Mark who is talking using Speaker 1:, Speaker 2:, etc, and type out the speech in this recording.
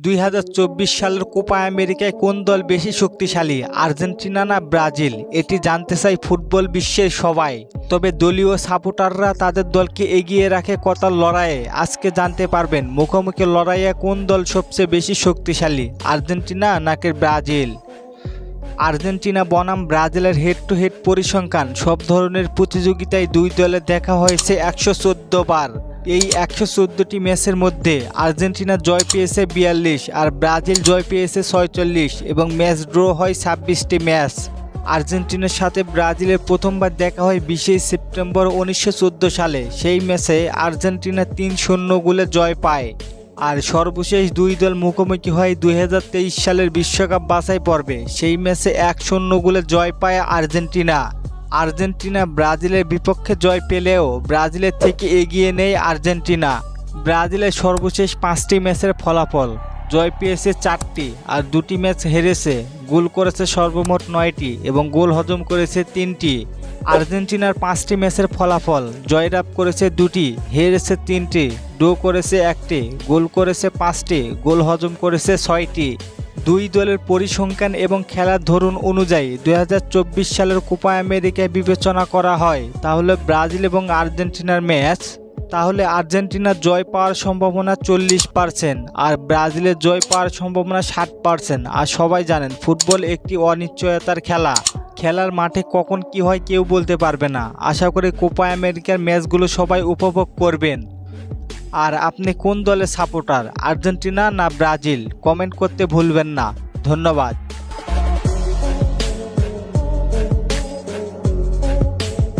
Speaker 1: 2024 সালের কোপা আমেরিকায় কোন দল বেশি শক্তিশালী, আর্জেন্টিনা না ব্রাজিল? এটি জানতে চাই ফুটবল বিশ্বের সবাই। তবে দলীয় সাপোর্টাররা তাদের দলকে এগিয়ে রাখে কতার লড়াইয়ে। আজকে জানতে পারবেন মুখোমুখি লড়াইয়ে কোন দল সবচেয়ে বেশি শক্তিশালী, আর্জেন্টিনা নাকি ব্রাজিল। আর্জেন্টিনা বনাম ব্রাজিলের হেড টু হেড পরিসংখ্যান। সব ধরনের প্রতিযোগিতায় দুই দলে দেখা হয়েছে 114 বার। এই 114টি ম্যাচের মধ্যে আর্জেন্টিনা জয় পেয়েছে 42 আর ব্রাজিল জয় পেয়েছে 46 এবং ম্যাচ ড্র হয় 26টি ম্যাচ। আর্জেন্টিনার সাথে ব্রাজিলের প্রথমবার দেখা হয় 20 সেপ্টেম্বর 1914 সালে। সেই ম্যাচে আর্জেন্টিনা 3-0 গোলে জয় পায়। আর সর্বশেষ দুই দল মুখোমুখি হয় 2023 সালের বিশ্বকাপ বাছাই পর্বে। সেই ম্যাচে 1-0 গোলে জয় পায় আর্জেন্টিনা। আর্জেন্টিনা ব্রাজিলের বিপক্ষে জয় পেলেও ব্রাজিলের থেকে এগিয়ে নেই আর্জেন্টিনা। ব্রাজিলের সর্বশেষ 5টি ম্যাচের ফলাফল: জয় পেয়েছে 4টি আর 2টি ম্যাচ হেরেছে। গোল করেছে সর্বমোট 9টি এবং গোল হজম করেছে 3টি। আর্জেন্টিনার 5টি ম্যাচের ফলাফল: জয়লাভ করেছে 2টি, হেরেছে 3টি, ড্র করেছে 1টি, গোল করেছে 5টি, গোল হজম করেছে 6টি। দুই দলের পরিসংখ্যান এবং খেলার ধরন অনুযায়ী 2024 সালের কোপা আমেরিকায় বিবেচনা করা হয় তাহলে ব্রাজিল এবং আর্জেন্টিনার ম্যাচ, তাহলে আর্জেন্টিনার জয় পাওয়ার সম্ভাবনা 40% আর ব্রাজিলের জয় পাওয়ার সম্ভাবনা 60%। আর সবাই জানেন ফুটবল একটি অনিশ্চয়তার খেলা। খেলার মাঠে কখন কি হয় কেউ বলতে পারবে না। আশা করি কোপা আমেরিকার ম্যাচগুলো সবাই উপভোগ করবেন। আর আপনি কোন দলের সাপোর্টার, আর্জেন্টিনা না ব্রাজিল? কমেন্ট করতে ভুলবেন না। ধন্যবাদ।